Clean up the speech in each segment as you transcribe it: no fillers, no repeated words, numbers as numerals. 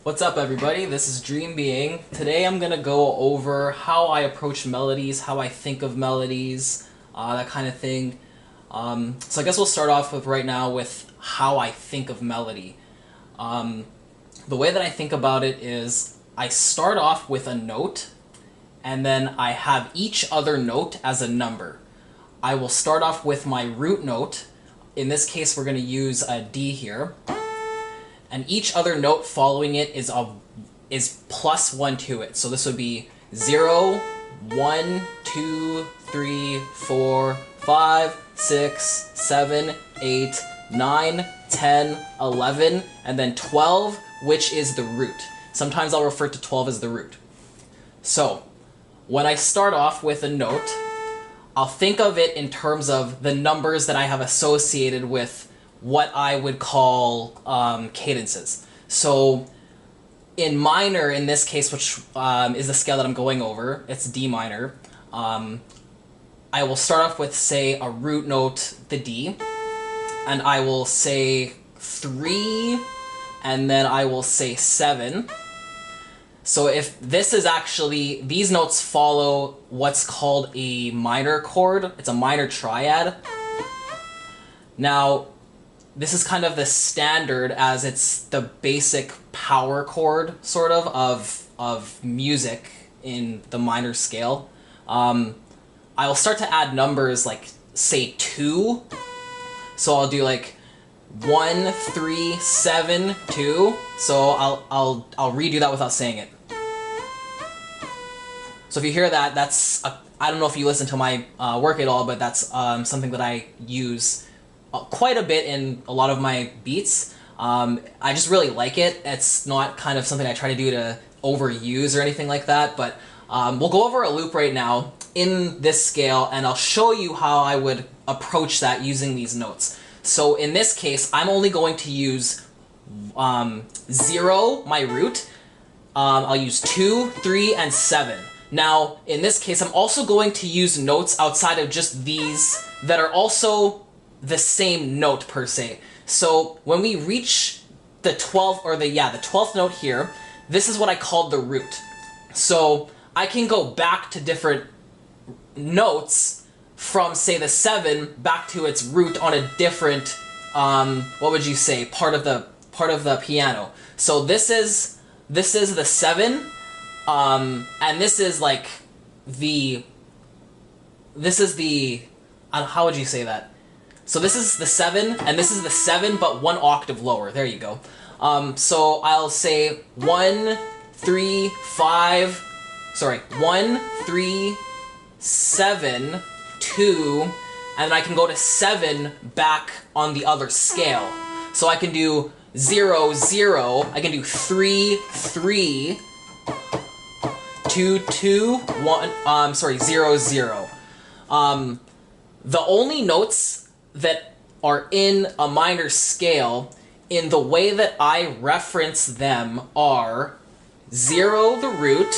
What's up, everybody? This is Dream Being. Today I'm gonna go over how I approach melodies, how I think of melodies, that kind of thing. So I guess we'll start off with right now with how I think of melody. The way that I think about it is I start off with a note, and then I have each other note as a number. I will start off with my root note. In this case, we're gonna use a D here. And each other note following it is plus one to it. So this would be 0, 1, 2, 3, 4, 5, 6, 7, 8, 9, 10, 11, and then 12, which is the root. Sometimes I'll refer to 12 as the root. So when I start off with a note, I'll think of it in terms of the numbers that I have associated with what I would call cadences. So in minor, in this case, which is the scale that I'm going over, it's D minor, I will start off with, say, a root note, the D, and I will say 3, and then I will say 7. So if this is actually, these notes follow what's called a minor chord. It's a minor triad. Now, this is kind of the standard, as it's the basic power chord, sort of music in the minor scale. I will start to add numbers like, say, 2. So I'll do like 1, 3, 7, 2. So I'll redo that without saying it. So if you hear that, that's I don't know if you listen to my work at all, but that's something that I use quite a bit in a lot of my beats. I just really like it. It's not kind of something I try to do to overuse or anything like that, but we'll go over a loop right now in this scale, and I'll show you how I would approach that using these notes. So in this case, I'm only going to use 0, my root. I'll use 2, 3, and 7. Now, in this case, I'm also going to use notes outside of just these that are also the same note per se. So when we reach the 12th, or the 12th note here, this is what I called the root. So I can go back to different notes from, say, the 7 back to its root on a different, what would you say, part of the piano. So this is the 7, and this is like how would you say that? So this is the 7, and this is the 7, but one octave lower. There you go. So I'll say 1, 3, 5, sorry, 1, 3, 7, 2, and then I can go to 7 back on the other scale. So I can do 0, 0, I can do 3, 3, 2, 2, 1, 0, 0. The only notes that are in a minor scale, in the way that I reference them, are 0, the root,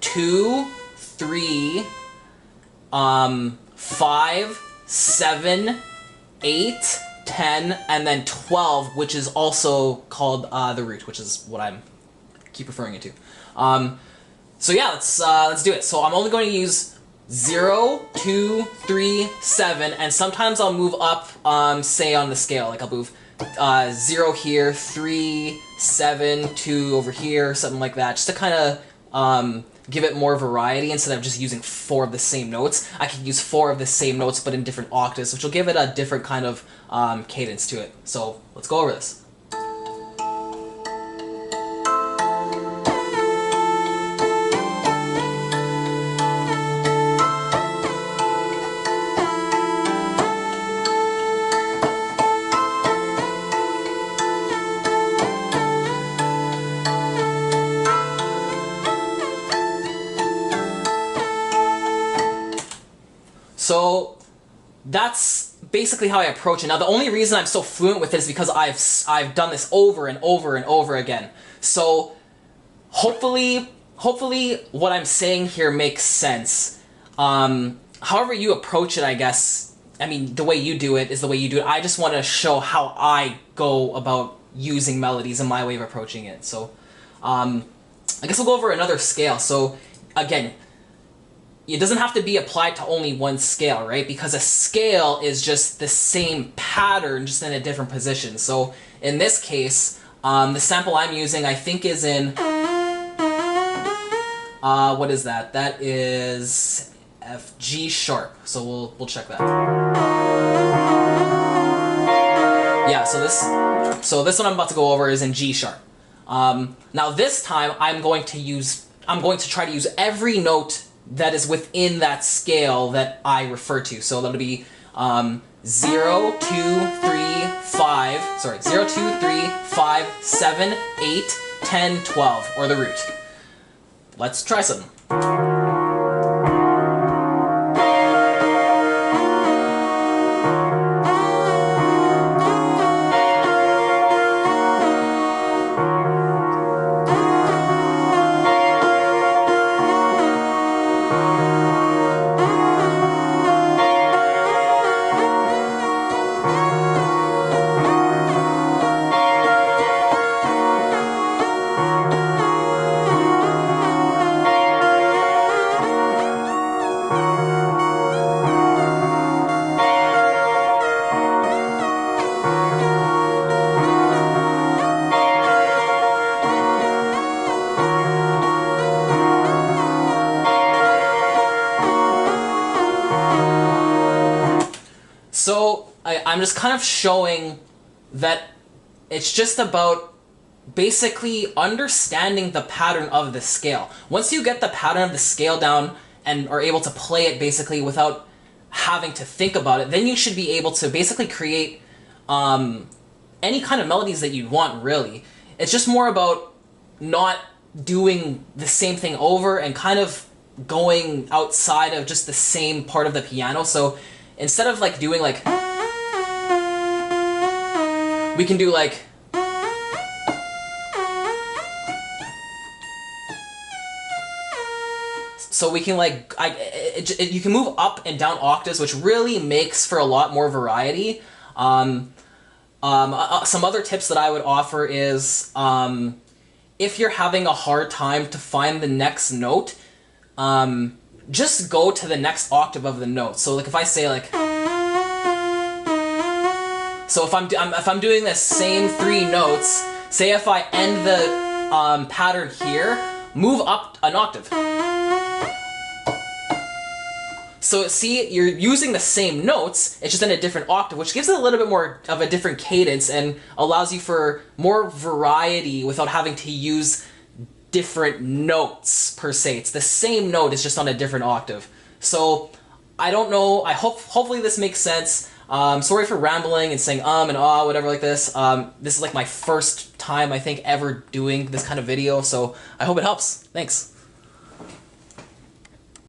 2, 3, 5, 7, 8, 10, and then 12, which is also called the root, which is what I keep referring it to. So yeah, let's do it. So I'm only going to use 0, 2, 3, 7, and sometimes I'll move up, say, on the scale. Like I'll move 0 here, 3, 7, 2 over here, something like that, just to kind of give it more variety. Instead of just using 4 of the same notes, I can use 4 of the same notes but in different octaves, which will give it a different kind of cadence to it. So let's go over this. So that's basically how I approach it. Now, the only reason I'm so fluent with it is because I've done this over and over and over again. So hopefully what I'm saying here makes sense. However you approach it, I guess, I mean, the way you do it is the way you do it. I just want to show how I go about using melodies and my way of approaching it. So I guess we'll go over another scale. So again, it doesn't have to be applied to only one scale, right? Because a scale is just the same pattern, just in a different position. So in this case, the sample I'm using, I think, is in, what is that? That is G sharp. So we'll check that. Yeah, so this one I'm about to go over is in G sharp. Now this time I'm going to try to use every note that is within that scale that I refer to. So that'll be 0, 2, 3, 5, sorry, 0, 2, 3, 5, 7, 8, 10, 12, or the root. Let's try some. So I'm just kind of showing that it's just about basically understanding the pattern of the scale. Once you get the pattern of the scale down and are able to play it basically without having to think about it, then you should be able to basically create any kind of melodies that you'd want, really. It's just more about not doing the same thing over and kind of going outside of just the same part of the piano. So instead of like doing like, we can do like, so we can like, you can move up and down octaves, which really makes for a lot more variety. Some other tips that I would offer is, if you're having a hard time to find the next note, just go to the next octave of the note. So like if I say like, so if I'm doing the same 3 notes, say if I end the pattern here, move up an octave. So see, you're using the same notes, it's just in a different octave, which gives it a little bit more of a different cadence and allows you for more variety without having to use different notes per se. It's the same note, it's just on a different octave. So I don't know, hopefully this makes sense. Sorry for rambling and saying and ah, whatever like this. This is like my first time, I think, ever doing this kind of video, so I hope it helps. Thanks.